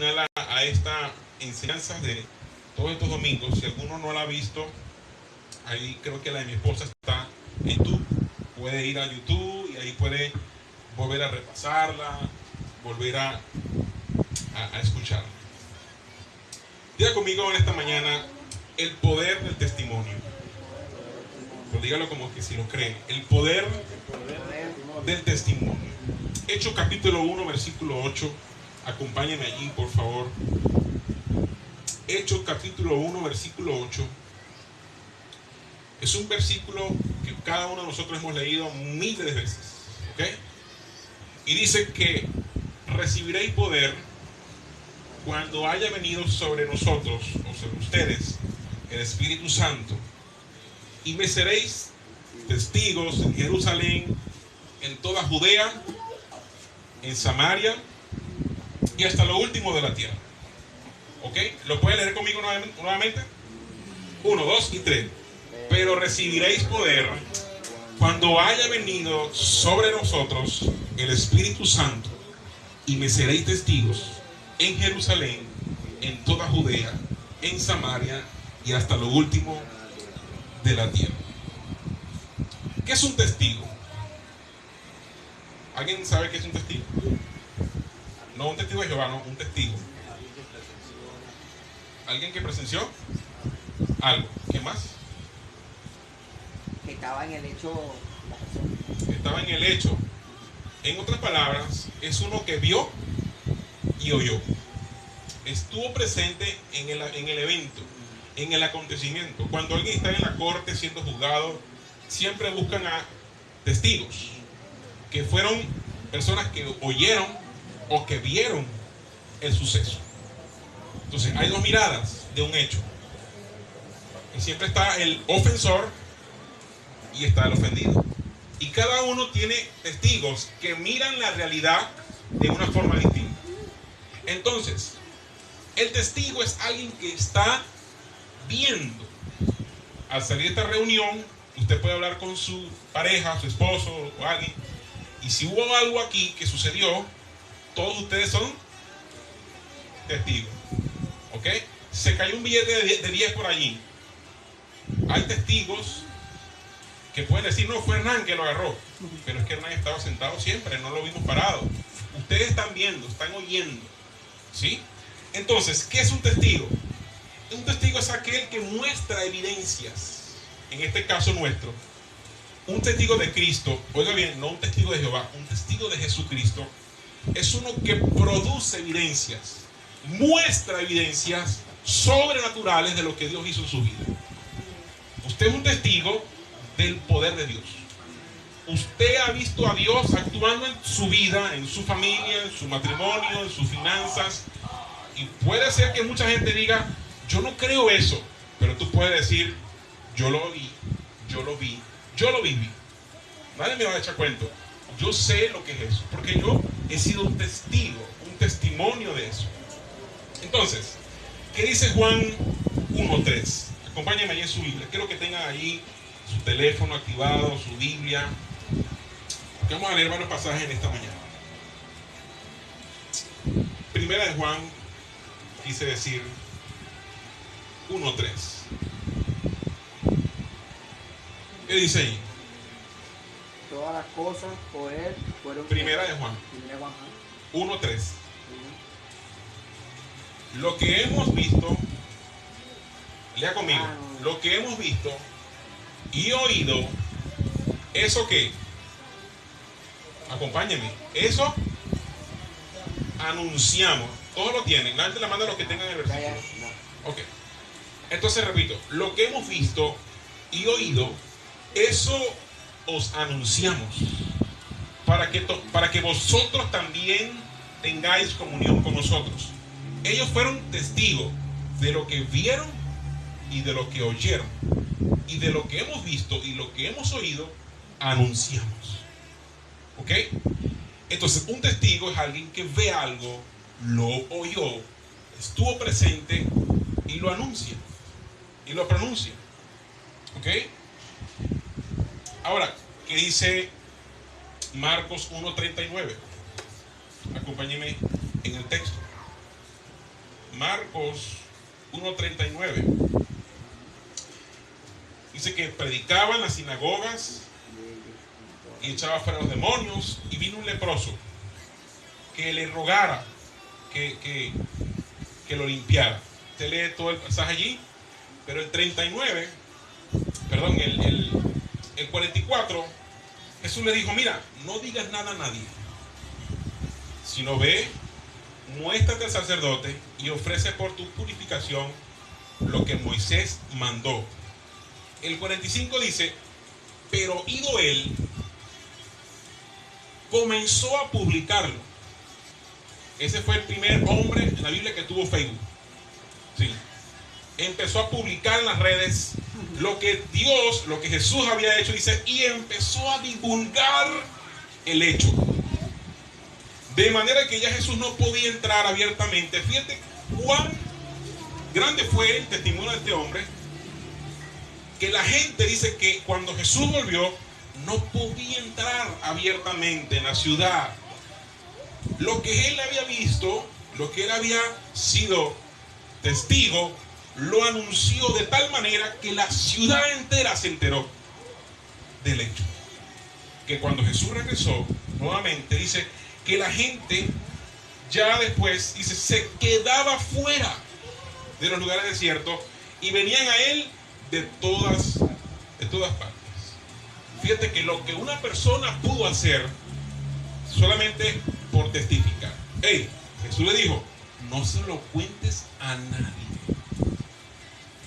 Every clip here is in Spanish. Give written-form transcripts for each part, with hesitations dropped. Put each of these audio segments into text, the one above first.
final a esta enseñanza de todos estos domingos. Si alguno no la ha visto, ahí creo que la de mi esposa está en YouTube. Puede ir a YouTube y ahí puede volver a repasarla, volver a escucharla. Diga conmigo en esta mañana: el poder del testimonio. Pero dígalo como que si lo creen. El poder del testimonio. Hechos capítulo 1, versículo 8. Acompáñenme allí, por favor. Hechos capítulo 1, versículo 8. Es un versículo que cada uno de nosotros hemos leído miles de veces. ¿Ok? Y dice que recibiréis poder cuando haya venido sobre nosotros, o sobre ustedes, el Espíritu Santo. Y me seréis testigos en Jerusalén, en toda Judea, en Samaria y hasta lo último de la tierra. ¿Ok? ¿Lo pueden leer conmigo nuevamente? 1, 2 y 3. Pero recibiréis poder cuando haya venido sobre nosotros el Espíritu Santo, y me seréis testigos en Jerusalén, en toda Judea, en Samaria y hasta lo último de la tierra. ¿Qué es un testigo? ¿Alguien sabe qué es un testigo? No un testigo de Jehová, no, un testigo. ¿Alguien que presenció algo? ¿Qué más? Que estaba en el hecho. Estaba en el hecho. En otras palabras, es uno que vio y oyó. Estuvo presente en el evento, en el acontecimiento. Cuando alguien está en la corte siendo juzgado, siempre buscan a testigos, que fueron personas que oyeron o que vieron el suceso. Entonces hay dos miradas de un hecho. Y siempre está el ofensor y está el ofendido. Y cada uno tiene testigos que miran la realidad de una forma distinta. Entonces, el testigo es alguien que está viendo. Al salir de esta reunión, usted puede hablar con su pareja, su esposo o alguien, y si hubo algo aquí que sucedió, todos ustedes son testigos. ¿Ok? Se cayó un billete de 10 por allí. Hay testigos que pueden decir: no, fue Hernán que lo agarró. Pero es que Hernán estaba sentado siempre, no lo vimos parado. Ustedes están viendo, están oyendo. ¿Sí? Entonces, ¿qué es un testigo? Un testigo es aquel que muestra evidencias. En este caso nuestro, un testigo de Cristo, oiga bien, no un testigo de Jehová, un testigo de Jesucristo, es uno que produce evidencias, muestra evidencias sobrenaturales de lo que Dios hizo en su vida. Usted es un testigo del poder de Dios. Usted ha visto a Dios actuando en su vida, en su familia, en su matrimonio, en sus finanzas. Y puede ser que mucha gente diga: yo no creo eso. Pero tú puedes decir: yo lo vi, yo lo vi, yo lo viví. Nadie me va a echar cuento. Yo sé lo que es eso, porque yo he sido un testigo, un testimonio de eso. Entonces, ¿qué dice Juan 1:3? Acompáñenme allí en su Biblia. Quiero que tengan ahí su teléfono activado, su Biblia, porque vamos a leer varios pasajes en esta mañana. Primera de Juan, quise decir 1:3. ¿Qué dice ahí? Todas las cosas por él fueron. Primera de Juan 1:3. Lo que hemos visto, lea conmigo, lo que hemos visto y oído, ¿eso qué? Acompáñenme. Eso anunciamos. Todos lo tienen. Nadie la manda a los que tengan el versículo. Ok. Entonces repito, lo que hemos visto y oído, eso os anunciamos, para que vosotros también tengáis comunión con nosotros. Ellos fueron testigos de lo que vieron y de lo que oyeron, y de lo que hemos visto y lo que hemos oído anunciamos. ¿Ok? Entonces, un testigo es alguien que ve algo, lo oyó, estuvo presente y lo anuncia y lo pronuncia. ¿Ok? Ahora, ¿qué dice Marcos 1:39? Acompáñeme en el texto. Marcos 1:39. Dice que predicaba en las sinagogas y echaba fuera los demonios, y vino un leproso que le rogara que lo limpiara. Usted lee todo el pasaje allí, pero el 39, perdón, el 44, Jesús le dijo: mira, no digas nada a nadie, sino ve, muéstrate al sacerdote y ofrece por tu purificación lo que Moisés mandó. El 45 dice: pero ido él, comenzó a publicarlo. Ese fue el primer hombre en la Biblia que tuvo Facebook. Sí. Empezó a publicar en las redes lo que Dios, lo que Jesús había hecho, dice, y empezó a divulgar el hecho. De manera que ya Jesús no podía entrar abiertamente. Fíjate cuán grande fue el testimonio de este hombre, que la gente dice que cuando Jesús volvió, no podía entrar abiertamente en la ciudad. Lo que él había visto, lo que él había sido testigo, lo anunció de tal manera que la ciudad entera se enteró del hecho. Que cuando Jesús regresó nuevamente, dice que la gente ya después, dice, se quedaba fuera de los lugares desiertos y venían a él de todas partes. Fíjate que lo que una persona pudo hacer solamente por testificar. Hey, Jesús le dijo: no se lo cuentes a nadie.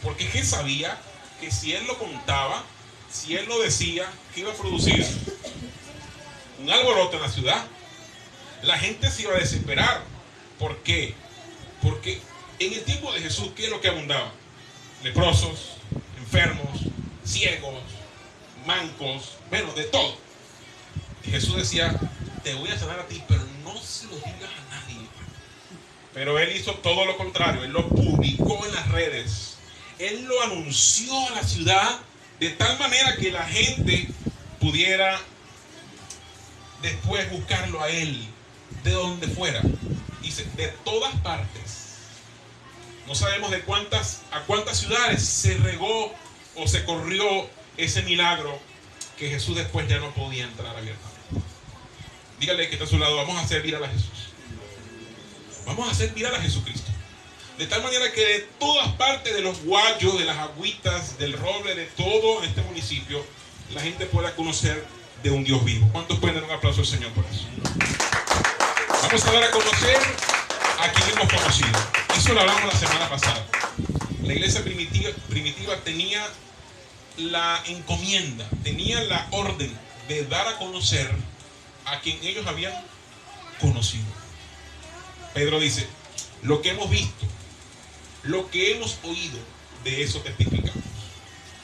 Porque él sabía que si él lo contaba, si él lo decía, que iba a producir un alboroto en la ciudad. La gente se iba a desesperar. ¿Por qué? Porque en el tiempo de Jesús, ¿qué es lo que abundaba? Leprosos, enfermos, ciegos, mancos, bueno, de todo. Y Jesús decía: te voy a sanar a ti, pero no se lo digas a nadie. Pero él hizo todo lo contrario. Él lo publicó en las redes. Él lo anunció a la ciudad de tal manera que la gente pudiera después buscarlo a él de donde fuera. Dice, de todas partes. No sabemos a cuántas ciudades se regó o se corrió ese milagro, que Jesús después ya no podía entrar abiertamente. Dígale que está a su lado: vamos a hacer viral a Jesús. Vamos a hacer viral a Jesucristo. De tal manera que de todas partes, de los guayos, de las agüitas, del roble, de todo este municipio, la gente pueda conocer de un Dios vivo. ¿Cuántos pueden dar un aplauso al Señor por eso? Vamos a dar a conocer a quien hemos conocido. Eso lo hablamos la semana pasada. La iglesia primitiva tenía la encomienda, tenía la orden de dar a conocer a quien ellos habían conocido. Pedro dice: lo que hemos visto, lo que hemos oído, de eso testificamos.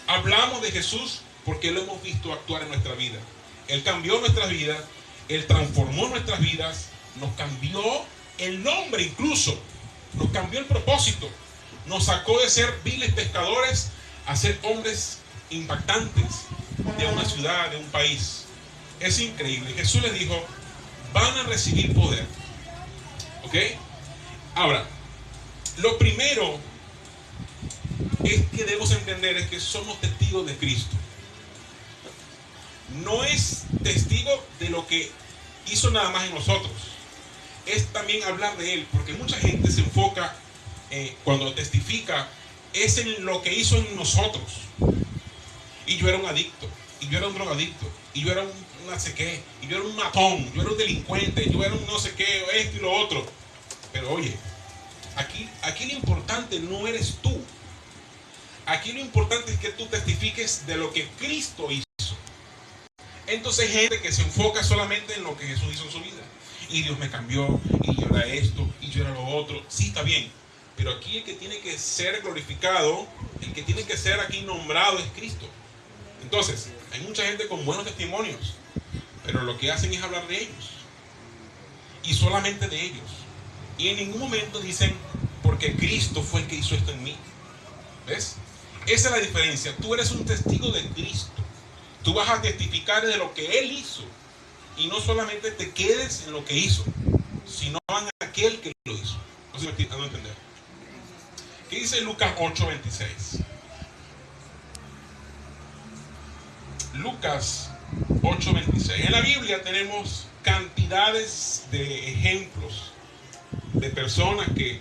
Hablamos de Jesús porque lo hemos visto actuar en nuestra vida. Él cambió nuestras vidas, Él transformó nuestras vidas, nos cambió el nombre incluso, nos cambió el propósito, nos sacó de ser viles pescadores a ser hombres impactantes de una ciudad, de un país. Es increíble. Jesús les dijo: van a recibir poder. ¿Ok? Ahora, lo primero es que debemos entender es que somos testigos de Cristo. No es testigo de lo que hizo nada más en nosotros, es también hablar de Él, porque mucha gente se enfoca cuando testifica es en lo que hizo en nosotros. Y yo era un adicto, y yo era un drogadicto, y yo era un no sé qué, y yo era un matón, yo era un delincuente, yo era un no sé qué, esto y lo otro. Pero oye, aquí lo importante no eres tú. Aquí lo importante es que tú testifiques de lo que Cristo hizo. Entonces hay gente que se enfoca solamente en lo que Jesús hizo en su vida. Y Dios me cambió, y yo era esto, y yo era lo otro. Sí, está bien. Pero aquí el que tiene que ser glorificado, el que tiene que ser aquí nombrado es Cristo. Entonces, hay mucha gente con buenos testimonios, pero lo que hacen es hablar de ellos. Y solamente de ellos. Y en ningún momento dicen, porque Cristo fue el que hizo esto en mí. ¿Ves? Esa es la diferencia. Tú eres un testigo de Cristo. Tú vas a testificar de lo que Él hizo. Y no solamente te quedes en lo que hizo, sino en aquel que lo hizo. No sé si me estoy dando a entender. ¿Qué dice Lucas 8:26? Lucas 8:26. En la Biblia tenemos cantidades de ejemplos de personas que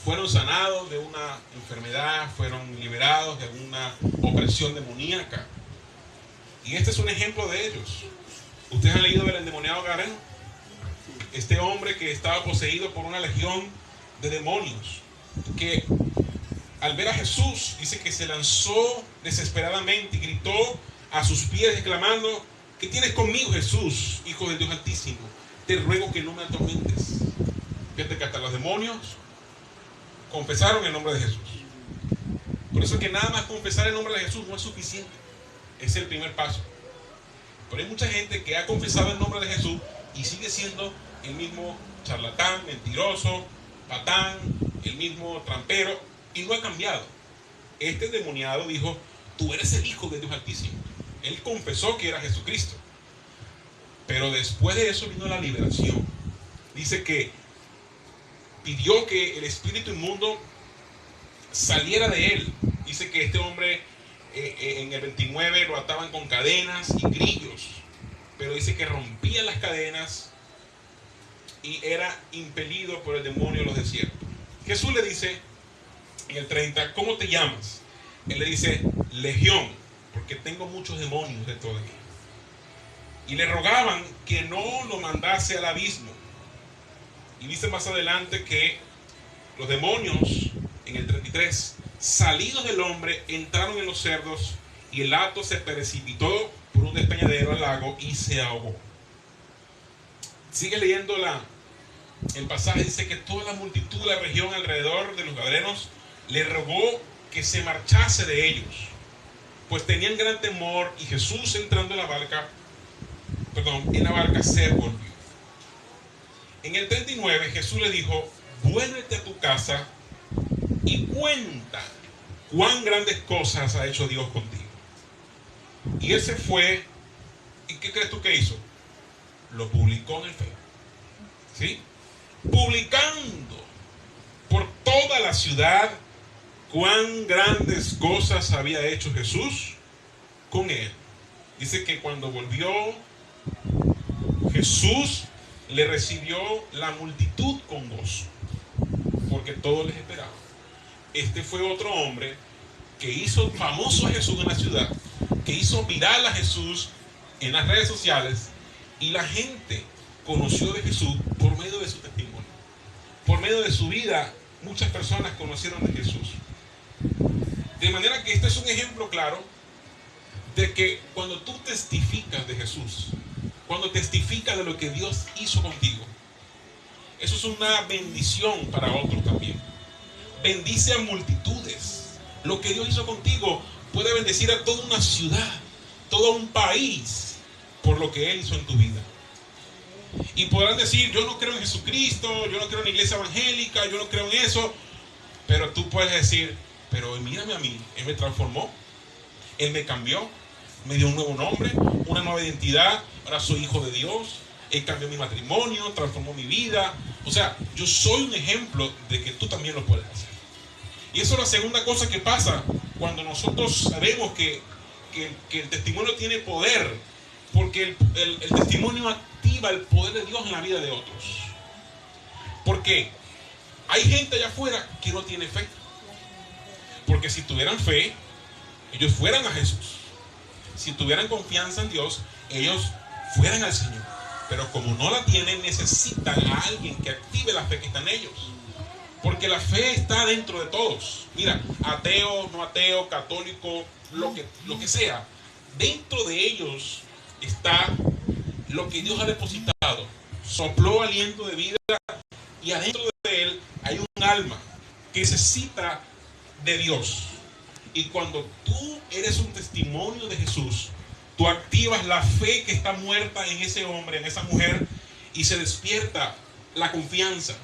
fueron sanados de una enfermedad, fueron liberados de alguna opresión demoníaca. Y este es un ejemplo de ellos. ¿Ustedes han leído del endemoniado Gadareno? Este hombre que estaba poseído por una legión de demonios, que al ver a Jesús dice que se lanzó desesperadamente y gritó a sus pies exclamando: ¿qué tienes conmigo, Jesús, Hijo del Dios Altísimo? Te ruego que no me atormentes. Fíjate que hasta los demonios confesaron el nombre de Jesús. Por eso es que nada más confesar el nombre de Jesús no es suficiente. Es el primer paso. Pero hay mucha gente que ha confesado el nombre de Jesús y sigue siendo el mismo charlatán, mentiroso, patán, el mismo trampero, y no ha cambiado. Este endemoniado dijo: tú eres el Hijo de Dios Altísimo. Él confesó que era Jesucristo. Pero después de eso vino la liberación. Dice que pidió que el espíritu inmundo saliera de él. Dice que este hombre en el 29 lo ataban con cadenas y grillos, pero dice que rompía las cadenas y era impelido por el demonio a los desiertos. Jesús le dice en el 30: ¿cómo te llamas? Él le dice: Legión, porque tengo muchos demonios dentro de mí. Y le rogaban que no lo mandase al abismo. Y dice más adelante que los demonios, en el 33, salidos del hombre, entraron en los cerdos, y el hato se precipitó por un despeñadero al lago y se ahogó. Sigue leyendo el pasaje. Dice que toda la multitud de la región alrededor de los Gadarenos le rogó que se marchase de ellos, pues tenían gran temor. Y Jesús, entrando en la barca se volvió. En el 39 Jesús le dijo: vuélvete a tu casa y cuenta cuán grandes cosas ha hecho Dios contigo. Y él se fue, ¿y qué crees tú que hizo? Lo publicó en el Facebook, ¿sí? Publicando por toda la ciudad cuán grandes cosas había hecho Jesús con él. Dice que cuando volvió, Jesús le recibió la multitud con gozo, porque todos les esperaban. Este fue otro hombre que hizo famoso a Jesús en la ciudad, que hizo viral a Jesús en las redes sociales, y la gente conoció de Jesús por medio de su testimonio. Por medio de su vida, muchas personas conocieron de Jesús. De manera que este es un ejemplo claro de que cuando tú testificas de Jesús, cuando testificas de lo que Dios hizo contigo, eso es una bendición para otros también. Bendice a multitudes. Lo que Dios hizo contigo puede bendecir a toda una ciudad, todo un país, por lo que Él hizo en tu vida. Y podrán decir: yo no creo en Jesucristo, yo no creo en la iglesia evangélica, yo no creo en eso. Pero tú puedes decir: pero mírame a mí, Él me transformó, Él me cambió, me dio un nuevo nombre, una nueva identidad, ahora soy hijo de Dios, Él cambió mi matrimonio, transformó mi vida. O sea, yo soy un ejemplo de que tú también lo puedes hacer. Y eso es la segunda cosa que pasa cuando nosotros sabemos que el testimonio tiene poder, porque el testimonio activa el poder de Dios en la vida de otros. Porque hay gente allá afuera que no tiene fe. Porque si tuvieran fe, ellos fueran a Jesús. Si tuvieran confianza en Dios, ellos fueran al Señor. Pero como no la tienen, necesitan a alguien que active la fe que está en ellos. Porque la fe está dentro de todos. Mira, ateo, no ateo, católico, lo que sea. Dentro de ellos está lo que Dios ha depositado. Sopló aliento de vida, y adentro de él hay un alma que necesita de Dios. Y cuando tú eres un testimonio de Jesús, tú activas la fe que está muerta en ese hombre, en esa mujer, y se despierta la confianza.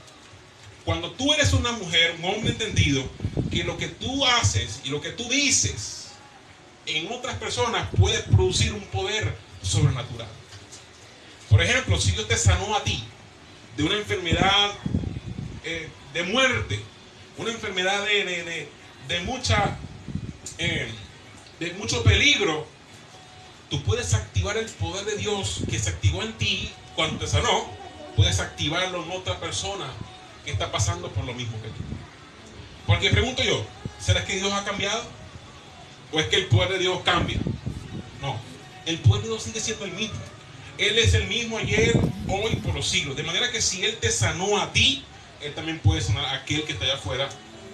Cuando tú eres una mujer, un hombre entendido, que lo que tú haces y lo que tú dices en otras personas puede producir un poder sobrenatural. Por ejemplo, si Dios te sanó a ti de una enfermedad de muerte, una enfermedad de mucho peligro, tú puedes activar el poder de Dios que se activó en ti cuando te sanó. Puedes activarlo en otra persona que está pasando por lo mismo que tú. Porque pregunto yo, ¿será que Dios ha cambiado? ¿O es que el poder de Dios cambia? No, el poder de Dios sigue siendo el mismo. Él es el mismo ayer, hoy, por los siglos. De manera que si Él te sanó a ti, Él también puede sanar a aquel que está allá afuera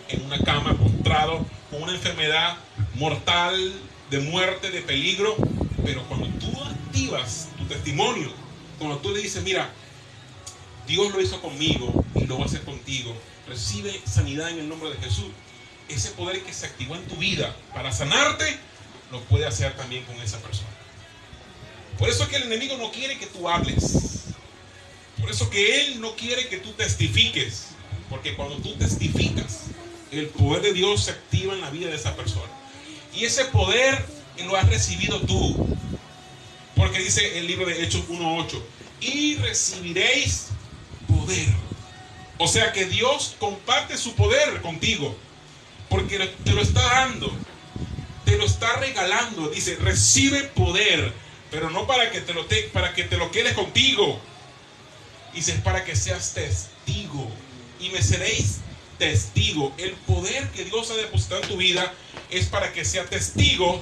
en una cama, postrado, con una enfermedad mortal, de muerte, de peligro. Pero cuando tú activas tu testimonio, cuando tú le dices, mira, Dios lo hizo conmigo y lo va a hacer contigo, recibe sanidad en el nombre de Jesús. Ese poder que se activó en tu vida para sanarte, lo puede hacer también con esa persona. Por eso es que el enemigo no quiere que tú hables. Por eso que él no quiere que tú testifiques. Porque cuando tú testificas, el poder de Dios se activa en la vida de esa persona. Y ese poder lo has recibido tú. Porque dice el libro de Hechos 1:8, y recibiréis poder. O sea que Dios comparte su poder contigo. Porque te lo está dando. Te lo está regalando. Dice, recibe poder. Pero no para que te lo quedes contigo. Dice, es para que seas testigo. Y me seréis testigo. El poder que Dios ha depositado en tu vida es para que sea testigo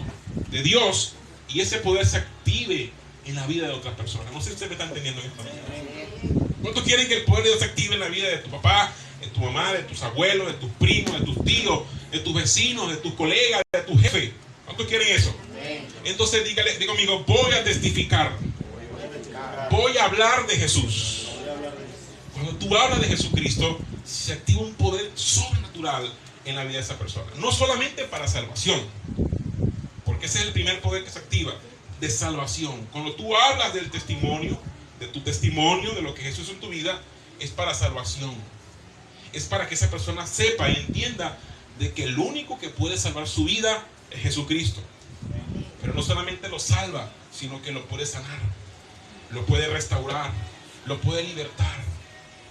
de Dios. Y ese poder se active en la vida de otras personas. No sé si ustedes me están entendiendo en esta mañana. ¿Cuántos quieren que el poder de Dios se active en la vida de tu papá, de tu mamá, de tus abuelos, de tus primos, de tus tíos, de tus vecinos, de tus colegas, de tu jefe? ¿Cuántos quieren eso? Entonces diga conmigo, voy a testificar. Voy a hablar de Jesús. Cuando tú hablas de Jesucristo, se activa un poder sobrenatural en la vida de esa persona. No solamente para salvación, porque ese es el primer poder que se activa, de salvación. Cuando tú hablas del testimonio, de tu testimonio, de lo que Jesús hizo en tu vida, es para salvación. Es para que esa persona sepa y entienda de que el único que puede salvar su vida es Jesucristo. Pero no solamente lo salva, sino que lo puede sanar, lo puede restaurar, lo puede libertar.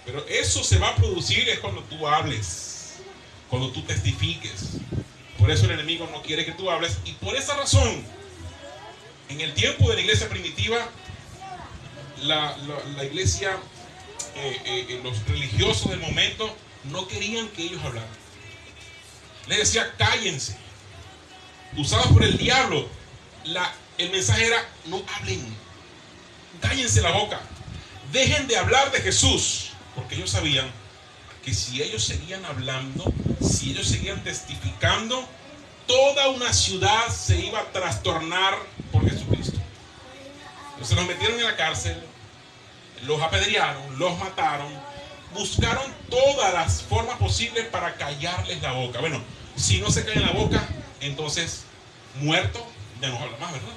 Pero eso se va a producir es cuando tú hables, cuando tú testifiques. Por eso el enemigo no quiere que tú hables. Y por esa razón, en el tiempo de la iglesia primitiva, la iglesia, los religiosos del momento no querían que ellos hablaran. Les decía, cállense. Usados por el diablo, el mensaje era, no hablen, cállense la boca, dejen de hablar de Jesús, porque ellos sabían que si ellos seguían hablando, si ellos seguían testificando, toda una ciudad se iba a trastornar por Jesucristo. Entonces los metieron en la cárcel, los apedrearon, los mataron, buscaron todas las formas posibles para callarles la boca. Bueno, si no se callan la boca, entonces muerto, ya no habla más, ¿verdad?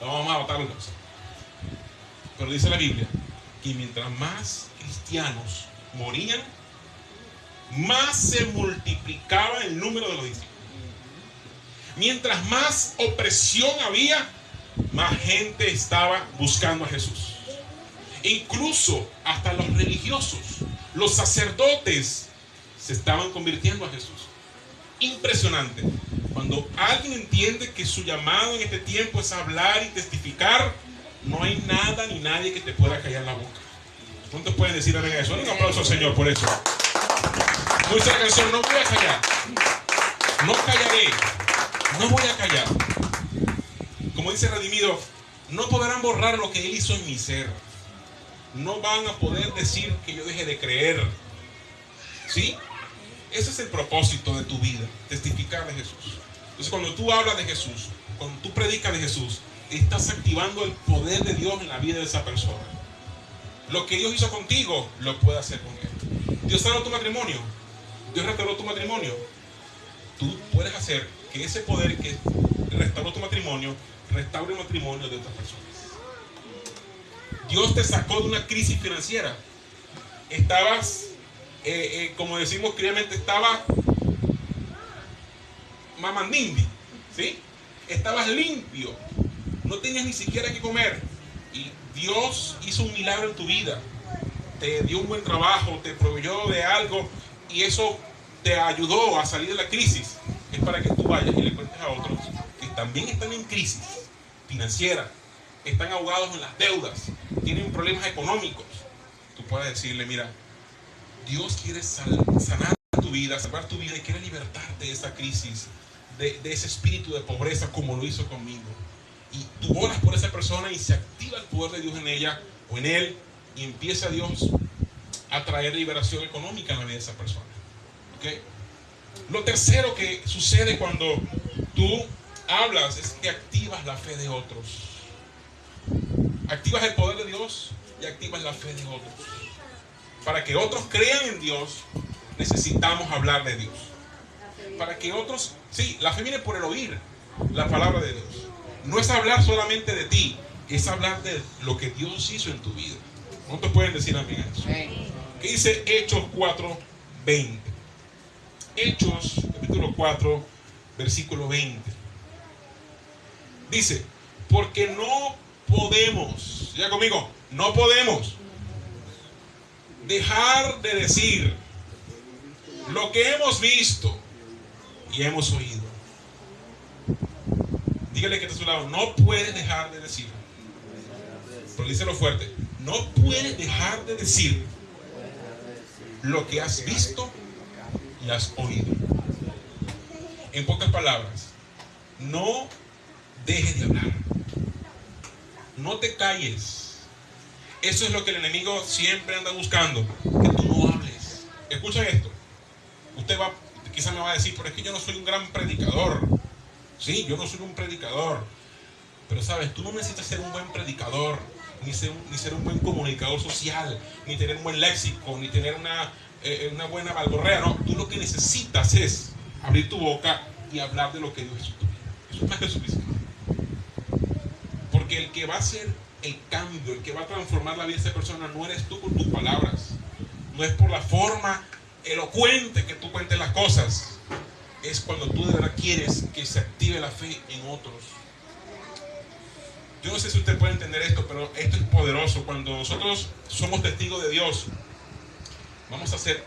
Lo vamos a matar entonces. Pero dice la Biblia que mientras más cristianos morían, más se multiplicaba el número de los discípulos. Mientras más opresión había, más gente estaba buscando a Jesús. Incluso hasta los religiosos, los sacerdotes, se estaban convirtiendo a Jesús. Impresionante. Cuando alguien entiende que su llamado en este tiempo es hablar y testificar, no hay nada ni nadie que te pueda callar la boca. ¿Cuántos pueden decir amén a eso? Un aplauso al Señor por eso. Dice la canción, no voy a callar, no callaré, no voy a callar. Como dice Redimido, no podrán borrar lo que Él hizo en mi ser. No van a poder decir que yo deje de creer. ¿Sí? Ese es el propósito de tu vida, testificar de Jesús. Entonces cuando tú hablas de Jesús, cuando tú predicas de Jesús, estás activando el poder de Dios en la vida de esa persona. Lo que Dios hizo contigo, lo puede hacer con Él. Dios sanó tu matrimonio, Dios restauró tu matrimonio. Tú puedes hacer que ese poder que restauró tu matrimonio, restaure el matrimonio de otras personas. Dios te sacó de una crisis financiera. Estabas, como decimos criolmente, estaba mamandindi, ¿sí? Estabas limpio, no tenías ni siquiera que comer. Y Dios hizo un milagro en tu vida. Te dio un buen trabajo, te proveyó de algo. Y eso te ayudó a salir de la crisis, es para que tú vayas y le cuentes a otros que también están en crisis financiera, están ahogados en las deudas, tienen problemas económicos. Tú puedes decirle, mira, Dios quiere sanar tu vida, salvar tu vida y quiere libertarte de esa crisis, de ese espíritu de pobreza como lo hizo conmigo. Y tú oras por esa persona y se activa el poder de Dios en ella o en él y empieza Dios a traer liberación económica en la vida de esa persona. ¿Okay? Lo tercero que sucede cuando tú hablas es que activas la fe de otros. Activas el poder de Dios y activas la fe de otros. Para que otros crean en Dios, necesitamos hablar de Dios. Para que otros, sí, la fe viene por el oír la palabra de Dios. No es hablar solamente de ti, es hablar de lo que Dios hizo en tu vida. ¿Cuántos pueden decir amén a eso? ¿Qué dice Hechos 4:20? Hechos, capítulo 4, versículo 20. Dice, porque no podemos, ya conmigo, no podemos dejar de decir lo que hemos visto y hemos oído. Dígale que está a su lado, no puedes dejar de decir. Pero díselo fuerte, no puedes dejar de decir lo que has visto y has oído. En pocas palabras, no dejes de hablar. No te calles. Eso es lo que el enemigo siempre anda buscando, que tú no hables. Escucha esto. Usted quizás me va a decir, pero es que yo no soy un gran predicador. Sí, yo no soy un predicador. Pero sabes, tú no necesitas ser un buen predicador, ni ser un buen comunicador social, ni tener un buen léxico, ni tener una buena balborrea. No, tú lo que necesitas es abrir tu boca y hablar de lo que Dios hizo en tu vida. Eso es más que suficiente. Porque el que va a hacer el cambio, el que va a transformar la vida de esa persona, no eres tú con tus palabras. No es por la forma elocuente que tú cuentes las cosas. Es cuando tú de verdad quieres que se active la fe en otros. Yo no sé si usted puede entender esto, pero esto es poderoso. Cuando nosotros somos testigos de Dios, vamos a ser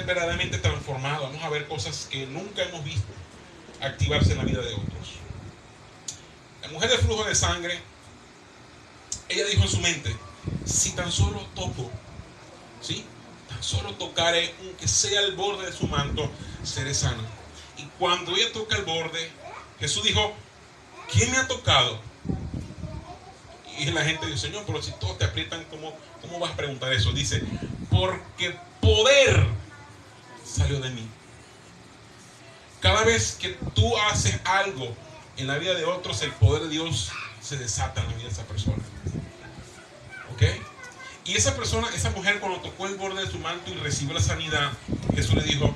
verdaderamente transformados. Vamos a ver cosas que nunca hemos visto activarse en la vida de otros. La mujer del flujo de sangre, ella dijo en su mente, si tan solo toco, ¿sí? Tan solo tocaré, aunque sea el borde de su manto, seré sana. Y cuando ella toca el borde, Jesús dijo, ¿quién me ha tocado? Y la gente dice, Señor, pero si todos te aprietan, ¿cómo vas a preguntar eso? Dice, porque poder salió de mí. Cada vez que tú haces algo en la vida de otros, el poder de Dios se desata en la vida de esa persona. ¿Ok? Y esa persona, esa mujer, cuando tocó el borde de su manto y recibió la sanidad, Jesús le dijo,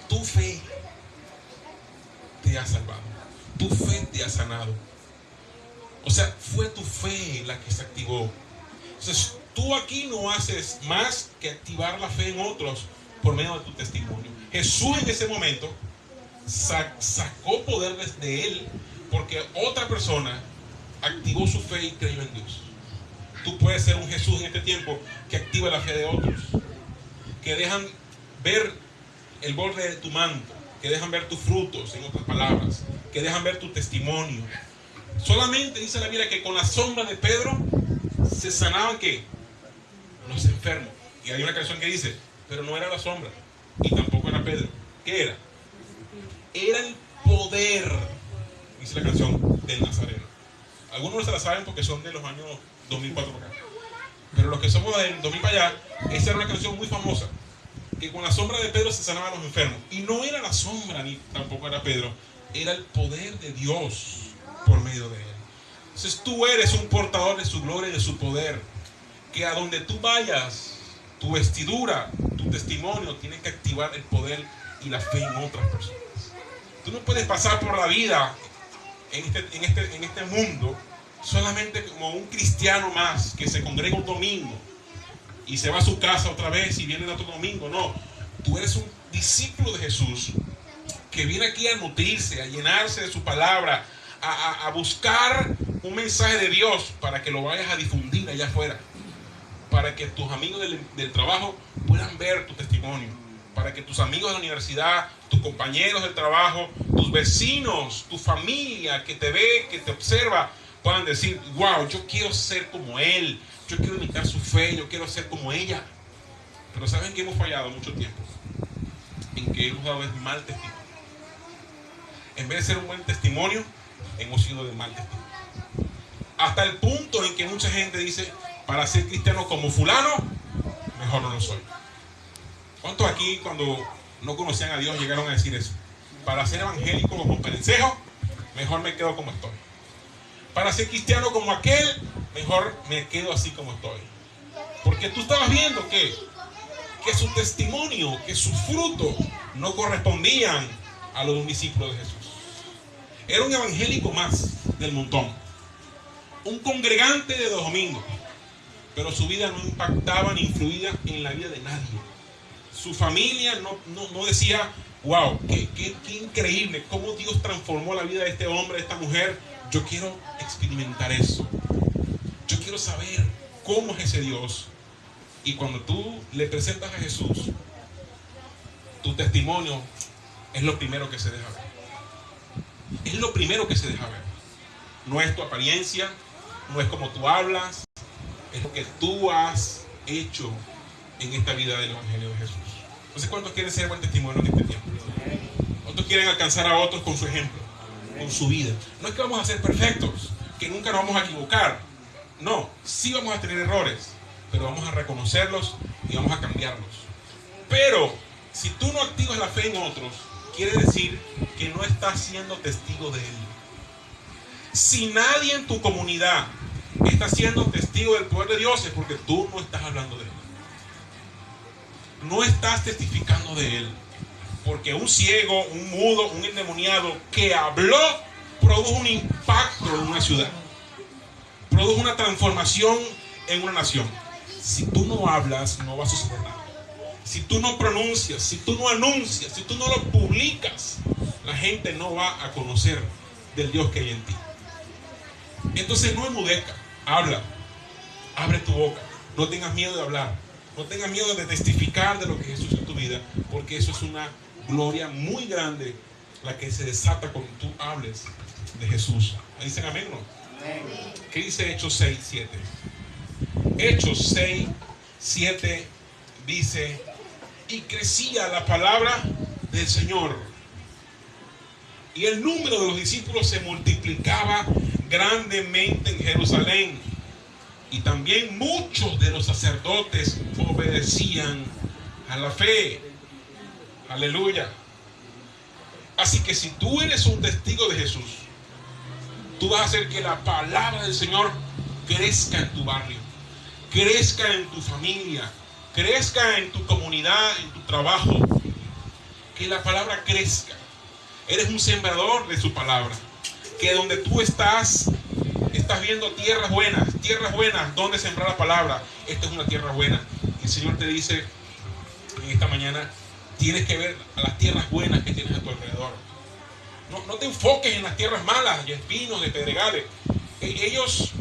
tu fe te ha salvado, tu fe te ha sanado. O sea, fue tu fe la que se activó. Entonces, tú aquí no haces más que activar la fe en otros por medio de tu testimonio. Jesús en ese momento sacó poder de él porque otra persona activó su fe y creyó en Dios. Tú puedes ser un Jesús en este tiempo que activa la fe de otros, que dejan ver el borde de tu manto, que dejan ver tus frutos, en otras palabras, que dejan ver tu testimonio. Solamente dice la Biblia que con la sombra de Pedro se sanaban ¿qué? Los enfermos. Y hay una canción que dice, pero no era la sombra y tampoco era Pedro. ¿Qué era? Era el poder, dice la canción, del Nazareno. Algunos no se la saben porque son de los años 2004 para acá. Pero los que somos del 2000 para allá, esa era una canción muy famosa, que con la sombra de Pedro se sanaban los enfermos. Y no era la sombra ni tampoco era Pedro, era el poder de Dios por medio de él. Entonces tú eres un portador de su gloria y de su poder, que a donde tú vayas, tu vestidura, tu testimonio tiene que activar el poder y la fe en otras personas. Tú no puedes pasar por la vida en este mundo solamente como un cristiano más que se congrega un domingo y se va a su casa otra vez y viene el otro domingo. No, tú eres un discípulo de Jesús que viene aquí a nutrirse, a llenarse de su palabra, a buscar un mensaje de Dios para que lo vayas a difundir allá afuera, para que tus amigos del trabajo puedan ver tu testimonio, para que tus amigos de la universidad, tus compañeros del trabajo, tus vecinos, tu familia que te ve, que te observa, puedan decir, wow, yo quiero ser como él, yo quiero imitar su fe, yo quiero ser como ella. Pero ¿saben que hemos fallado mucho tiempo? En que hemos dado un mal testimonio. En vez de ser un buen testimonio, hemos sido de mal testimonio. Hasta el punto en que mucha gente dice, para ser cristiano como fulano, mejor no lo soy. ¿Cuántos aquí cuando no conocían a Dios llegaron a decir eso? Para ser evangélico como Perencejo, mejor me quedo como estoy. Para ser cristiano como aquel, mejor me quedo así como estoy. Porque tú estabas viendo que su testimonio, que su fruto no correspondían a los de un discípulo de Jesús. Era un evangélico más del montón, un congregante de los domingos, pero su vida no impactaba ni influía en la vida de nadie. Su familia no decía, wow, qué increíble, cómo Dios transformó la vida de este hombre, de esta mujer. Yo quiero experimentar eso. Yo quiero saber cómo es ese Dios. Y cuando tú le presentas a Jesús, tu testimonio es lo primero que se deja ver. Es lo primero que se deja ver. No es tu apariencia, no es como tú hablas, es lo que tú has hecho en esta vida del Evangelio de Jesús. Entonces, ¿cuántos quieren ser buen testimonio en este tiempo? ¿Cuántos quieren alcanzar a otros con su ejemplo, con su vida? No es que vamos a ser perfectos, que nunca nos vamos a equivocar. No, sí vamos a tener errores, pero vamos a reconocerlos y vamos a cambiarlos. Pero si tú no activas la fe en otros, quiere decir que no estás siendo testigo de Él. Si nadie en tu comunidad está siendo testigo del poder de Dios, es porque tú no estás hablando de Él. No estás testificando de Él. Porque un ciego, un mudo, un endemoniado que habló, produjo un impacto en una ciudad. Produjo una transformación en una nación. Si tú no hablas, no va a suceder nada. Si tú no pronuncias, si tú no anuncias, si tú no lo publicas, la gente no va a conocer del Dios que hay en ti. Entonces no enmudezca, habla, abre tu boca, no tengas miedo de hablar, no tengas miedo de testificar de lo que Jesús en tu vida, porque eso es una gloria muy grande la que se desata cuando tú hables de Jesús. ¿Me dicen amén, no? ¿Qué dice Hechos 6, 7? Hechos 6, 7 dice, y crecía la palabra del Señor, y el número de los discípulos se multiplicaba grandemente en Jerusalén, y también muchos de los sacerdotes obedecían a la fe. Aleluya. Así que si tú eres un testigo de Jesús, tú vas a hacer que la palabra del Señor crezca en tu barrio, crezca en tu familia, crezca en tu comunidad, en tu trabajo. Que la palabra crezca. Eres un sembrador de su palabra. Que donde tú estás viendo tierras buenas, donde sembrar la palabra. Esta es una tierra buena. Y el Señor te dice en esta mañana, tienes que ver a las tierras buenas que tienes a tu alrededor. No te enfoques en las tierras malas, de espinos, de pedregales. Ellos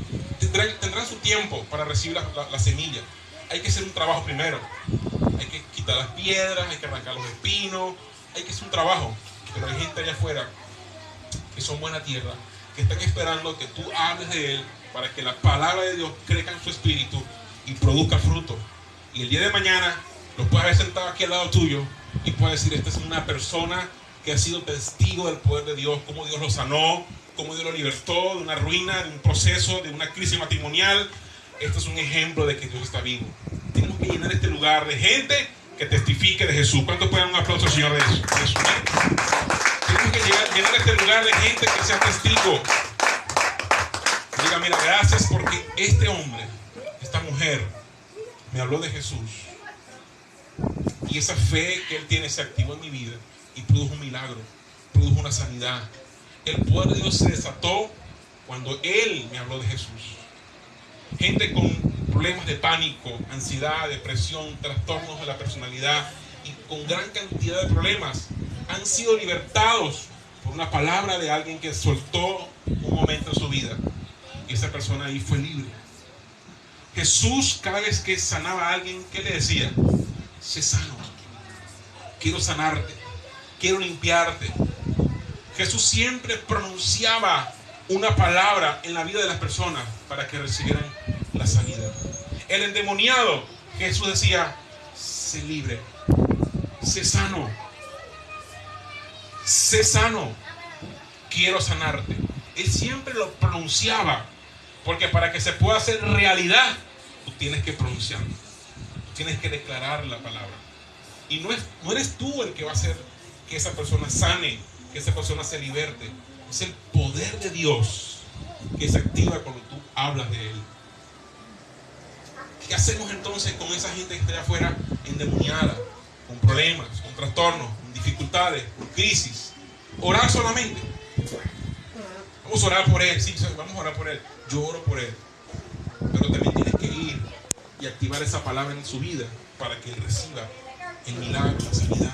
tendrán su tiempo para recibir la semilla. Hay que hacer un trabajo primero. Hay que quitar las piedras, hay que arrancar los espinos, hay que hacer un trabajo. Pero hay gente allá afuera que son buena tierra, que están esperando que tú hables de Él para que la palabra de Dios crezca en su espíritu y produzca fruto. Y el día de mañana los puedes haber sentado aquí al lado tuyo y puedes decir, esta es una persona que ha sido testigo del poder de Dios, cómo Dios lo sanó, cómo Dios lo libertó de una ruina, de un proceso, de una crisis matrimonial. Esto es un ejemplo de que Dios está vivo. Tenemos que llenar este lugar de gente que testifique de Jesús. ¿Cuántos pueden dar un aplauso al Señor de eso? Tenemos que llenar este lugar de gente que sea testigo. Diga, mira, gracias porque este hombre, esta mujer, me habló de Jesús. Y esa fe que Él tiene se activó en mi vida y produjo un milagro, produjo una sanidad. El poder de Dios se desató cuando Él me habló de Jesús. Gente con problemas de pánico, ansiedad, depresión, trastornos de la personalidad y con gran cantidad de problemas han sido libertados por una palabra de alguien que soltó un momento en su vida y esa persona ahí fue libre. Jesús, cada vez que sanaba a alguien, ¿qué le decía? Sé sano. quiero sanarte, quiero limpiarte. Jesús siempre pronunciaba una palabra en la vida de las personas para que recibieran la sanidad. El endemoniado, Jesús decía, sé libre, sé sano, quiero sanarte. Él siempre lo pronunciaba, porque para que se pueda hacer realidad, tú tienes que pronunciarlo, tú tienes que declarar la palabra. Y no eres tú el que va a hacer que esa persona sane, que esa persona se liberte. Es el poder de Dios que se activa cuando tú hablas de Él. ¿Qué hacemos entonces con esa gente que está allá afuera endemoniada, con problemas, con trastornos, con dificultades, con crisis? Orar solamente. Vamos a orar por él, sí, vamos a orar por él. Yo oro por él. Pero también tienes que ir y activar esa palabra en su vida para que él reciba el milagro, la sanidad.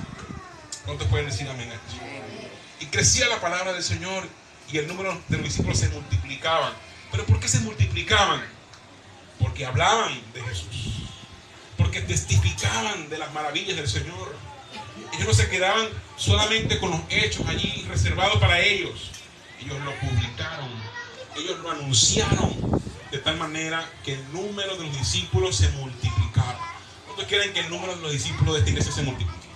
¿Cuántos pueden decir amén a eso? Y crecía la palabra del Señor y el número de los discípulos se multiplicaban. ¿Pero por qué se multiplicaban? Porque hablaban de Jesús, porque testificaban de las maravillas del Señor. Ellos no se quedaban solamente con los hechos allí reservados para ellos. Ellos lo publicaron, ellos lo anunciaron, de tal manera que el número de los discípulos se multiplicaba. ¿Cuántos quieren que el número de los discípulos de esta iglesia se multiplique?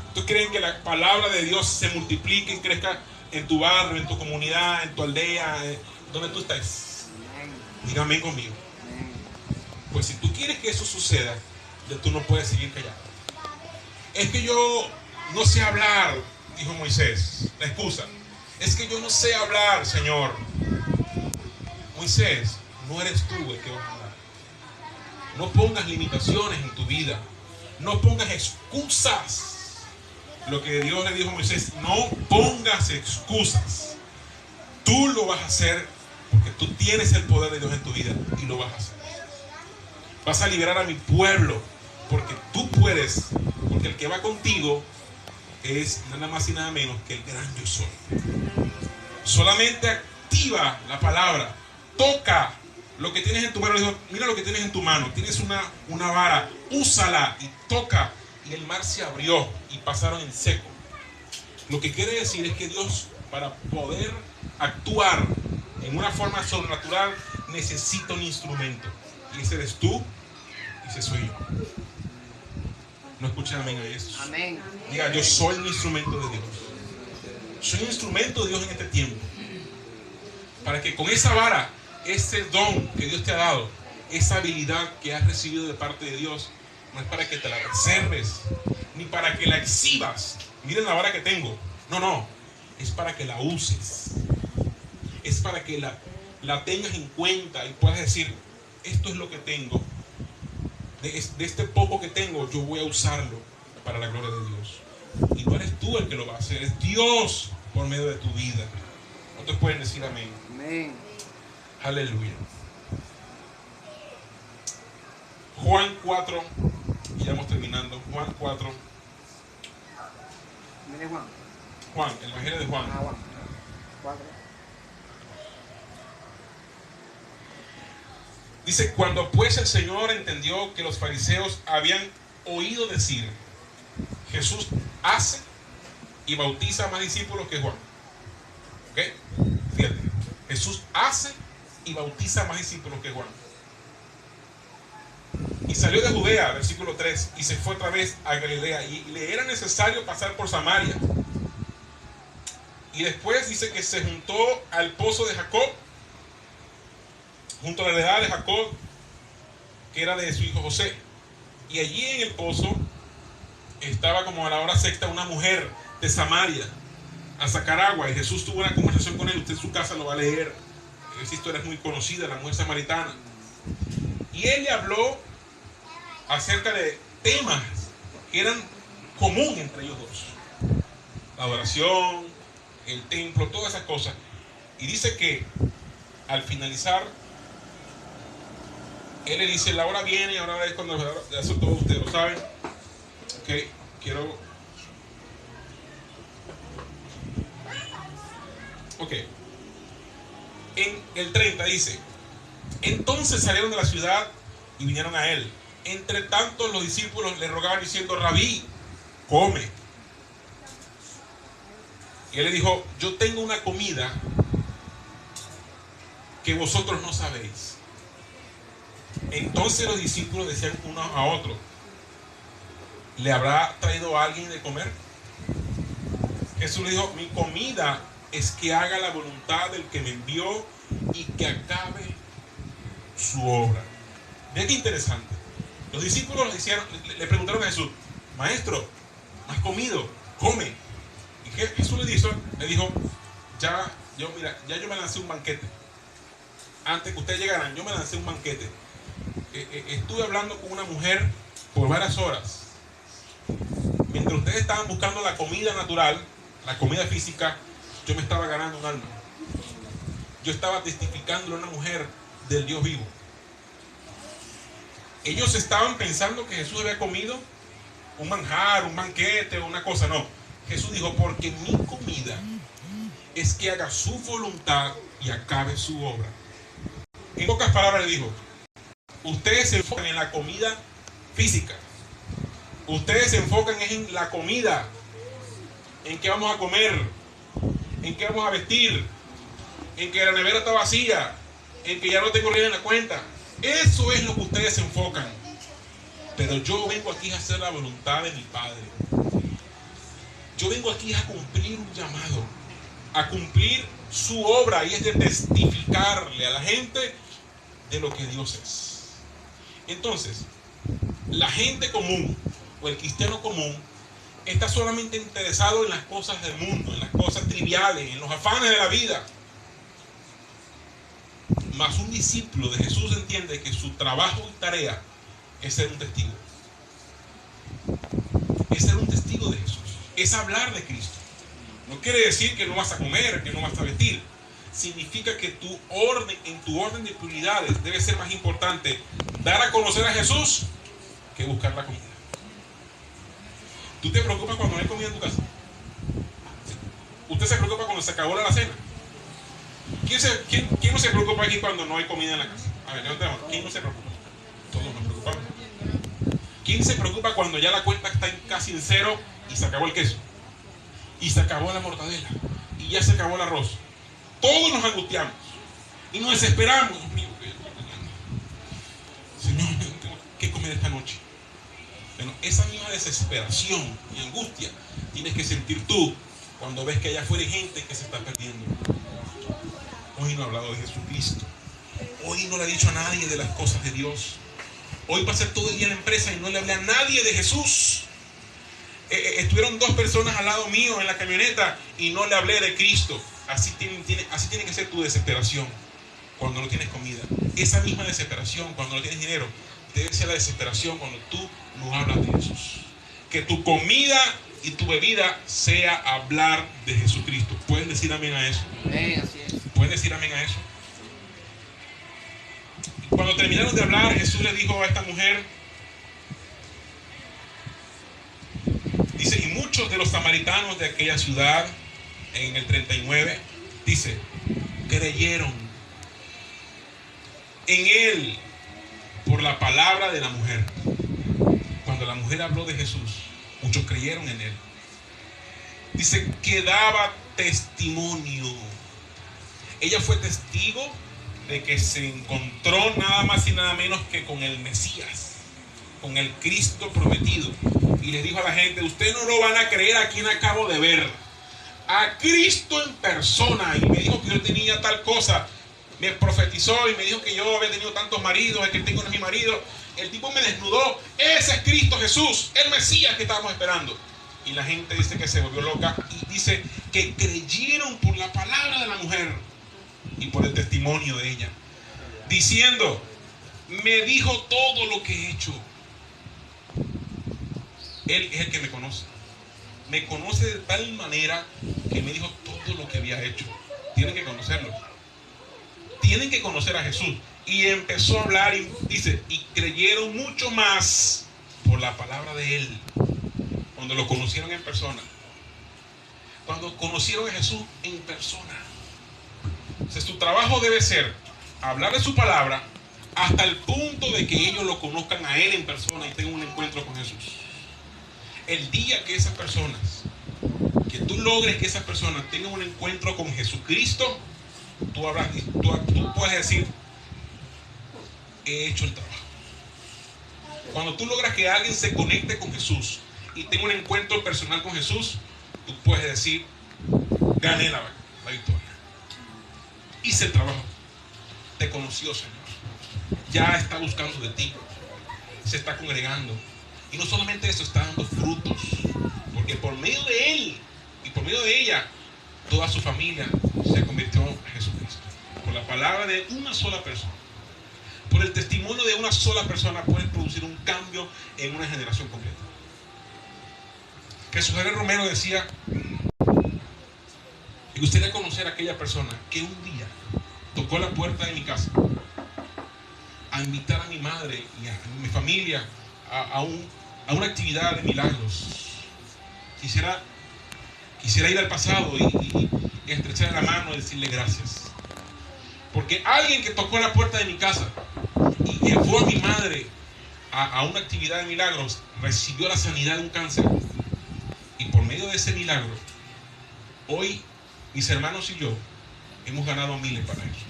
¿Cuántos quieren que la palabra de Dios se multiplique y crezca en tu barrio, en tu comunidad, en tu aldea, donde tú estás? Dígame conmigo. Pues si tú quieres que eso suceda, tú no puedes seguir callado. Es que yo no sé hablar, dijo Moisés. La excusa. Es que yo no sé hablar, Señor. Moisés, no eres tú el que va a hablar. No pongas limitaciones en tu vida. No pongas excusas. Lo que Dios le dijo a Moisés, no pongas excusas. Tú lo vas a hacer porque tú tienes el poder de Dios en tu vida y lo vas a hacer. Vas a liberar a mi pueblo porque tú puedes, porque el que va contigo es nada más y nada menos que el gran yo soy. Solamente activa la palabra, toca lo que tienes en tu mano. Dijo, mira lo que tienes en tu mano, tienes una vara, úsala y toca. Y el mar se abrió y pasaron en seco. Lo que quiere decir es que Dios, para poder actuar en una forma sobrenatural, necesita un instrumento. Y ese eres tú, y ese soy yo. No escuchen amén a eso. Amén. Diga, yo soy un instrumento de Dios. Soy un instrumento de Dios en este tiempo. Para que con esa vara, ese don que Dios te ha dado, esa habilidad que has recibido de parte de Dios, no es para que te la reserves, ni para que la exhibas. Miren la vara que tengo. No. Es para que la uses. Es para que la tengas en cuenta y puedas decir, esto es lo que tengo. De este poco que tengo, yo voy a usarlo para la gloria de Dios. Y no eres tú el que lo va a hacer, es Dios por medio de tu vida. ¿Cuántos pueden decir amén? Amén. Aleluya. Juan 4, y ya vamos terminando. Juan 4. Mire Juan. Juan, el Evangelio de Juan. Juan. 4. Dice, cuando pues el Señor entendió que los fariseos habían oído decir, Jesús hace y bautiza más discípulos que Juan. ¿Ok? Fíjate, Jesús hace y bautiza más discípulos que Juan. Y salió de Judea, versículo 3, y se fue otra vez a Galilea, y le era necesario pasar por Samaria. Y después dice que se juntó al pozo de Jacob, junto a la heredad de Jacob, que era de su hijo José. Y allí en el pozo estaba como a la hora sexta una mujer de Samaria a sacar agua. Y Jesús tuvo una conversación con él. Usted en su casa lo va a leer. Esa historia es muy conocida, la mujer samaritana. Y él le habló acerca de temas que eran común entre ellos dos. La adoración, el templo, todas esas cosas. Y dice que al finalizar, él le dice, la hora viene, ahora es cuando eso todos ustedes lo saben. Ok, quiero... Ok. En el 30 dice, entonces salieron de la ciudad y vinieron a él. Entre tanto los discípulos le rogaban diciendo, Rabí, come. Y él le dijo, yo tengo una comida que vosotros no sabéis. Entonces los discípulos decían unos a otros, ¿le habrá traído a alguien de comer? Jesús le dijo, mi comida es que haga la voluntad del que me envió y que acabe su obra. Vean qué interesante. Los discípulos le preguntaron a Jesús, maestro, ¿has comido? Come. Y Jesús le dijo, ya yo me lancé un banquete. Antes que ustedes llegaran, yo me lancé un banquete. Estuve hablando con una mujer por varias horas. Mientras ustedes estaban buscando la comida natural, la comida física, yo me estaba ganando un alma. Yo estaba testificando a una mujer del Dios vivo. Ellos estaban pensando que Jesús había comido un manjar, un banquete o una cosa. No, Jesús dijo, porque mi comida es que haga su voluntad y acabe su obra. En pocas palabras le dijo, ustedes se enfocan en la comida física. Ustedes se enfocan en la comida, en qué vamos a comer, en qué vamos a vestir, en que la nevera está vacía, en que ya no tengo dinero en la cuenta. Eso es lo que ustedes se enfocan. Pero yo vengo aquí a hacer la voluntad de mi Padre. Yo vengo aquí a cumplir un llamado, a cumplir su obra, y es de testificarle a la gente de lo que Dios es. Entonces, la gente común o el cristiano común está solamente interesado en las cosas del mundo, en las cosas triviales, en los afanes de la vida. Mas un discípulo de Jesús entiende que su trabajo y tarea es ser un testigo. Es ser un testigo de Jesús. Es hablar de Cristo. No quiere decir que no vas a comer, que no vas a vestir. Significa que en tu orden de prioridades debe ser más importante dar a conocer a Jesús que buscar la comida. ¿Tú te preocupas cuando no hay comida en tu casa? ¿Usted se preocupa cuando se acabó la cena? ¿Quién no se preocupa aquí cuando no hay comida en la casa? A ver, levanta la mano. ¿Quién no se preocupa? Todos nos preocupamos. ¿Quién se preocupa cuando ya la cuenta está casi en cero y se acabó el queso? Y se acabó la mortadela. Y ya se acabó el arroz. Todos nos angustiamos. Y nos desesperamos. Dios mío, Señor, ¿qué comer esta noche? Bueno, esa misma desesperación y angustia tienes que sentir tú cuando ves que allá afuera hay gente que se está perdiendo. Hoy no ha hablado de Jesucristo. Hoy no le ha dicho a nadie de las cosas de Dios. Hoy pasé todo el día en la empresa y no le hablé a nadie de Jesús. Estuvieron dos personas al lado mío en la camioneta y no le hablé de Cristo. Así tiene que ser tu desesperación cuando no tienes comida. Esa misma desesperación cuando no tienes dinero debe ser la desesperación cuando tú no hablas de Jesús. Que tu comida y tu bebida sea hablar de Jesucristo. ¿Pueden decir amén a eso? Amén, así es. ¿Pueden decir amén a eso? Cuando terminaron de hablar, Jesús le dijo a esta mujer, dice, y muchos de los samaritanos de aquella ciudad, en el 39, dice, creyeron en él por la palabra de la mujer. Cuando la mujer habló de Jesús, muchos creyeron en él. Dice que daba testimonio. Ella fue testigo de que se encontró nada más y nada menos que con el Mesías, con el Cristo prometido. Y le dijo a la gente, ustedes no lo van a creer a quien acabo de ver. A Cristo en persona. Y me dijo que yo tenía tal cosa. Me profetizó y me dijo que yo había tenido tantos maridos, el que tengo no es mi marido. El tipo me desnudó. Ese es Cristo Jesús, el Mesías que estábamos esperando. Y la gente dice que se volvió loca y dice que creyeron por la palabra de la mujer y por el testimonio de ella, diciendo, me dijo todo lo que he hecho. Él es el que me conoce. Me conoce de tal manera que me dijo todo lo que había hecho. Tienen que conocerlo. Tienen que conocer a Jesús. Y empezó a hablar y dice, y creyeron mucho más por la palabra de él. Cuando lo conocieron en persona. Cuando conocieron a Jesús en persona. Entonces, su trabajo debe ser hablar de su palabra hasta el punto de que ellos lo conozcan a él en persona y tengan un encuentro con Jesús. el día que esas personas, que tú logres que esas personas tengan un encuentro con Jesucristo, tú puedes decir, he hecho el trabajo. Cuando tú logras que alguien se conecte con Jesús y tenga un encuentro personal con Jesús, tú puedes decir, gané la victoria. Hice el trabajo. Te conoció, Señor. Ya está buscando de ti. Se está congregando. Y no solamente eso, está dando frutos. Porque por medio de él y por medio de ella, toda su familia se convirtió en Jesucristo. Por la palabra de una sola persona. Por el testimonio de una sola persona puede producir un cambio en una generación completa. Jesús Javier Romero decía, me gustaría conocer a aquella persona que un día tocó la puerta de mi casa a invitar a mi madre y a mi familia a una actividad de milagros. Quisiera ir al pasado y estrecharle la mano y decirle gracias. Porque alguien que tocó la puerta de mi casa y llevó a mi madre a una actividad de milagros, recibió la sanidad de un cáncer. Y por medio de ese milagro, hoy mis hermanos y yo hemos ganado miles para Jesús.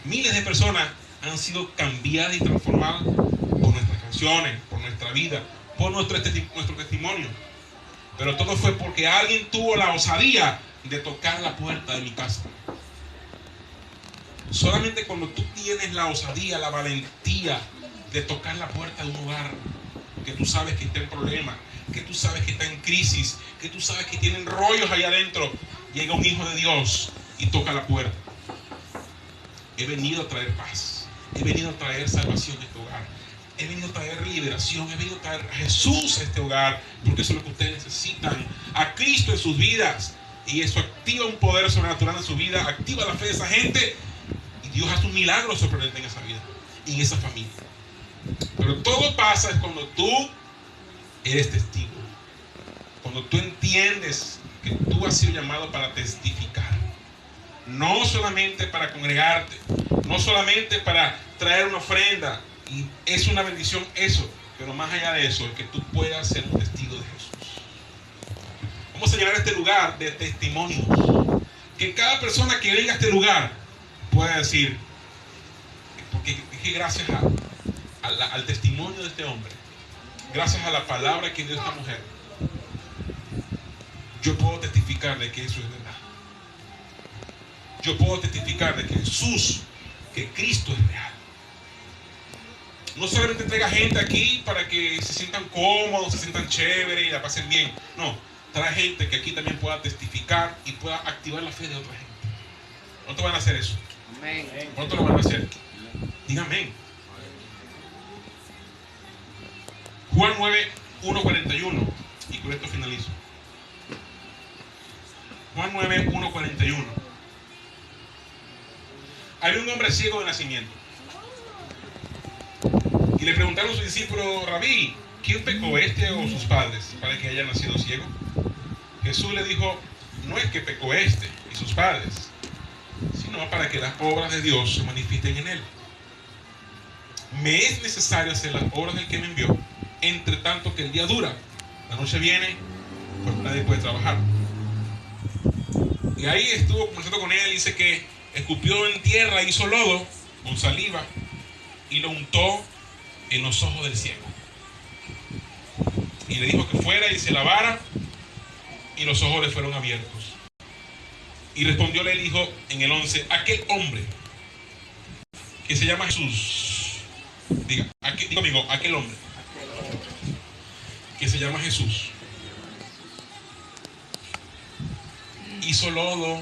Miles de personas han sido cambiadas y transformadas por nuestras canciones, por nuestra vida, por nuestro testimonio. Pero todo fue porque alguien tuvo la osadía de tocar la puerta de mi casa. Solamente cuando tú tienes la osadía, la valentía de tocar la puerta de un hogar que tú sabes que está en problemas, que tú sabes que está en crisis, que tú sabes que tienen rollos allá adentro, llega un hijo de Dios y toca la puerta. He venido a traer paz, he venido a traer salvación a este hogar, he venido a traer liberación, he venido a traer a Jesús a este hogar, porque eso es lo que ustedes necesitan, a Cristo en sus vidas, y eso activa un poder sobrenatural en su vida, activa la fe de esa gente, y Dios hace un milagro sorprendente en esa vida, y en esa familia. Pero todo pasa es cuando tú eres testigo, cuando tú entiendes que tú has sido llamado para testificar, no solamente para congregarte, no solamente para traer una ofrenda, y es una bendición eso, pero más allá de eso, es que tú puedas ser un testigo de Jesús. Vamos a llenar este lugar de testimonios, que cada persona que venga a este lugar pueda decir, porque es que gracias al testimonio de este hombre, gracias a la palabra que dio esta mujer, yo puedo testificar de que eso es verdad. Yo puedo testificar de que Jesús, que Cristo es real. No solamente traiga gente aquí para que se sientan cómodos, se sientan chéveres y la pasen bien. No, trae gente que aquí también pueda testificar y pueda activar la fe de otra gente. ¿Cuántos van a hacer eso? Amén. ¿Cuántos lo van a hacer? Diga amén. Juan 9, 1:41. Y con esto finalizo. Juan 9, 1:41. Había un hombre ciego de nacimiento. Y le preguntaron a sus discípulos, Rabí, ¿quién pecó, este o sus padres, para que haya nacido ciego? Jesús le dijo, no es que pecó este y sus padres, sino para que las obras de Dios se manifiesten en él. Me es necesario hacer las obras del que me envió, entre tanto que el día dura. La noche viene, pues nadie puede trabajar. Y ahí estuvo conversando con él, dice que escupió en tierra, hizo lodo con saliva y lo untó en los ojos del ciego. Y le dijo que fuera y se lavara, y los ojos le fueron abiertos. Y respondióle el hijo en el 11, aquel hombre que se llama Jesús, diga amigo, aquel hombre que se llama Jesús, hizo lodo,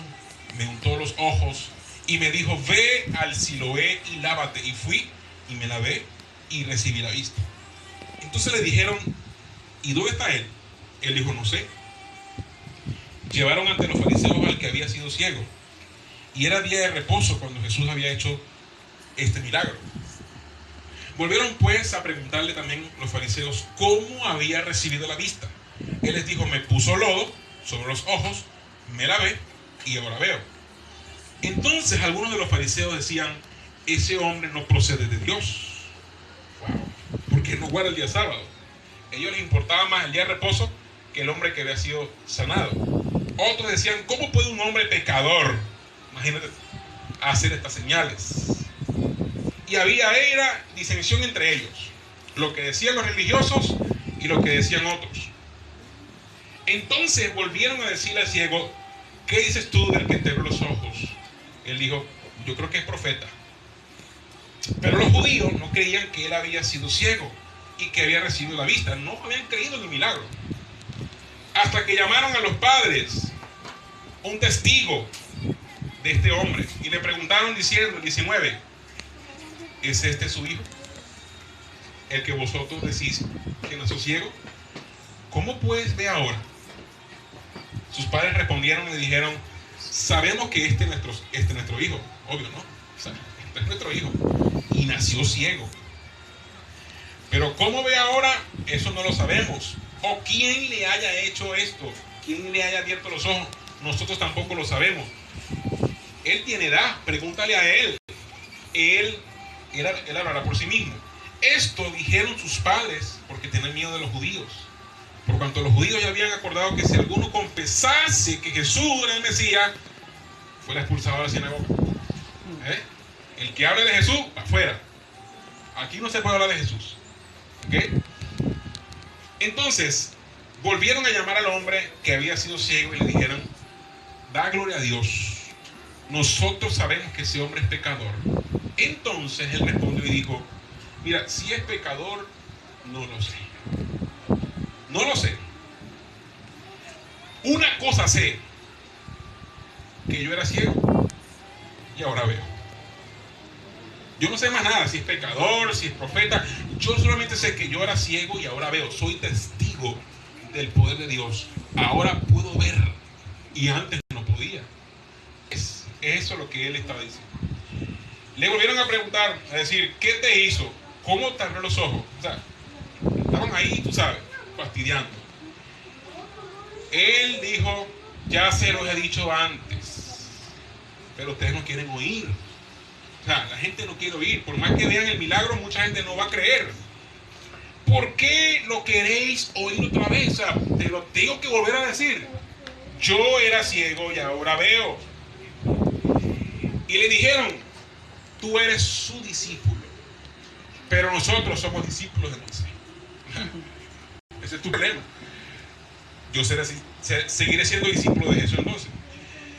me untó los ojos y me dijo, ve al Siloé y lávate. Y fui y me lavé y recibí la vista. Entonces le dijeron, ¿y dónde está él? Él dijo, no sé. Llevaron ante los fariseos al que había sido ciego, y era día de reposo cuando Jesús había hecho este milagro. Volvieron pues a preguntarle también los fariseos cómo había recibido la vista. Él les dijo, me puso lodo sobre los ojos, me lavé y ahora veo. Entonces algunos de los fariseos decían, ese hombre no procede de Dios. Wow. Porque no guarda el día sábado. A ellos les importaba más el día de reposo que el hombre que había sido sanado. Otros decían, ¿cómo puede un hombre pecador, imagínate, hacer estas señales? Y había disensión entre ellos, lo que decían los religiosos y lo que decían otros. Entonces volvieron a decirle al ciego, ¿qué dices tú del que te abrió los ojos? Él dijo, yo creo que es profeta. Pero los judíos no creían que él había sido ciego y que había recibido la vista. No habían creído en el milagro. Hasta que llamaron a los padres, un testigo de este hombre, y le preguntaron diciendo, 19, ¿es este su hijo? El que vosotros decís que nació ciego. ¿Cómo pues ve ahora? Sus padres respondieron y le dijeron, sabemos que este es nuestro hijo. Obvio, ¿no? O sea, este es nuestro hijo. Y nació ciego. Pero ¿cómo ve ahora? Eso no lo sabemos. O quién le haya hecho esto, quién le haya abierto los ojos, nosotros tampoco lo sabemos. Él tiene edad, pregúntale a él. Él hablará por sí mismo. Esto dijeron sus padres porque tenían miedo de los judíos. Por cuanto los judíos ya habían acordado que si alguno confesase que Jesús era el Mesías, fuera expulsado de la sinagoga. El que hable de Jesús, afuera. Aquí no se puede hablar de Jesús. ¿Ok? Entonces, volvieron a llamar al hombre que había sido ciego y le dijeron, da gloria a Dios. Nosotros sabemos que ese hombre es pecador. Entonces él respondió y dijo, mira, si es pecador, no lo sé. No lo sé. Una cosa sé, que yo era ciego y ahora veo. Yo no sé más nada, si es pecador, si es profeta. Yo solamente sé que yo era ciego y ahora veo. Soy testigo del poder de Dios. Ahora puedo ver y antes no podía. Es eso lo que él estaba diciendo. Le volvieron a preguntar, a decir, ¿qué te hizo? ¿Cómo te abrió los ojos? O sea, estaban ahí, tú sabes, fastidiando. Él dijo, ya se los he dicho antes, pero ustedes no quieren oír. O sea, la gente no quiere oír. Por más que vean el milagro, mucha gente no va a creer. ¿Por qué lo queréis oír otra vez? O sea, te lo tengo que volver a decir. Yo era ciego y ahora veo. Y le dijeron, tú eres su discípulo, pero nosotros somos discípulos de Moisés. Ese es tu problema. Yo seguiré siendo discípulo de Jesús entonces.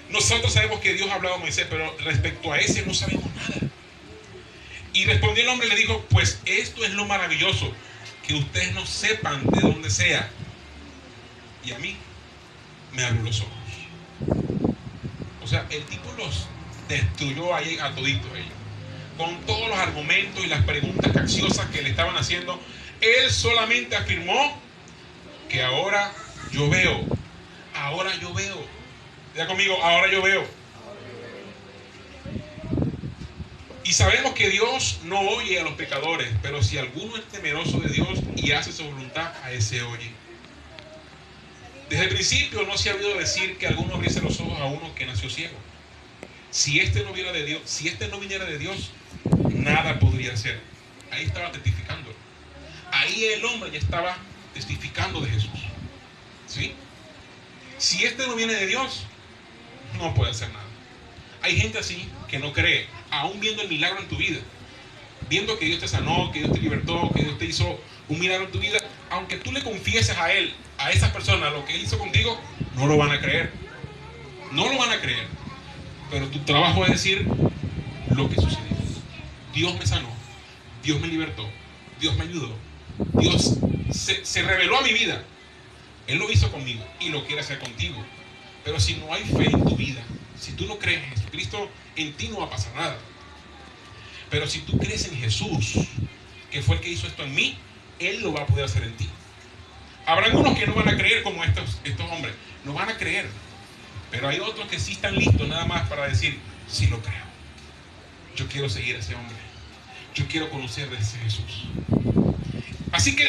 Nosotros sabemos que Dios ha hablado a Moisés, pero respecto a ese no sabemos nada. Y respondió el hombre y le dijo, pues esto es lo maravilloso, que ustedes no sepan de dónde sea. Y a mí me abrió los ojos. O sea, el tipo los destruyó ahí a toditos ellos. Con todos los argumentos y las preguntas capciosas que le estaban haciendo, él solamente afirmó que ahora yo veo. Ahora yo veo. Ya conmigo, ahora yo veo. Y sabemos que Dios no oye a los pecadores, pero si alguno es temeroso de Dios y hace su voluntad, a ese oye. Desde el principio no se ha oído decir que alguno abriese los ojos a uno que nació ciego. Si este no viniera de Dios, nada podría hacer. Ahí estaba testificando. Ahí el hombre ya estaba testificando de Jesús. ¿Sí? Si este no viene de Dios, no puede hacer nada. Hay gente así que no cree, aún viendo el milagro en tu vida, viendo que Dios te sanó, que Dios te libertó, que Dios te hizo un milagro en tu vida. Aunque tú le confieses a él, a esa persona, lo que él hizo contigo, no lo van a creer. No lo van a creer. Pero tu trabajo es decir lo que sucedió. Dios me sanó, Dios me libertó, Dios me ayudó, Dios se reveló a mi vida. Él lo hizo conmigo y lo quiere hacer contigo. Pero si no hay fe en tu vida, si tú no crees en Jesucristo, en ti no va a pasar nada. Pero si tú crees en Jesús, que fue el que hizo esto en mí, Él lo va a poder hacer en ti. Habrá algunos que no van a creer como estos hombres, no van a creer. Pero hay otros que sí están listos nada más para decir, sí lo creo. Yo quiero seguir a ese hombre. Yo quiero conocer de ese Jesús. Así que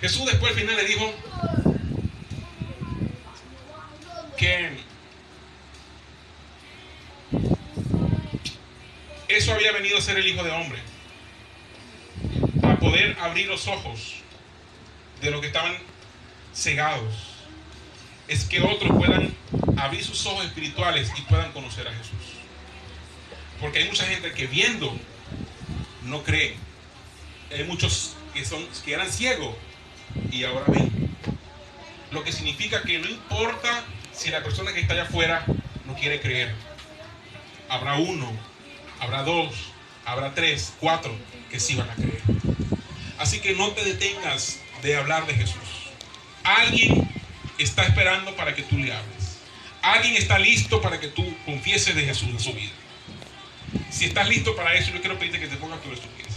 Jesús después al final le dijo que eso había venido a ser el Hijo de Hombre, a poder poder abrir los ojos de los que estaban cegados es que otros puedan abrir sus ojos espirituales y puedan conocer a Jesús. Porque hay mucha gente que viendo no cree. Hay muchos que eran ciegos y ahora ven. Lo que significa que no importa si la persona que está allá afuera no quiere creer. Habrá uno, habrá dos, habrá tres, cuatro que sí van a creer. Así que no te detengas de hablar de Jesús. Alguien está esperando para que tú le hables. Alguien está listo para que tú confieses de Jesús en su vida. Si estás listo para eso, yo quiero pedirte que te pongas sobre tus pies.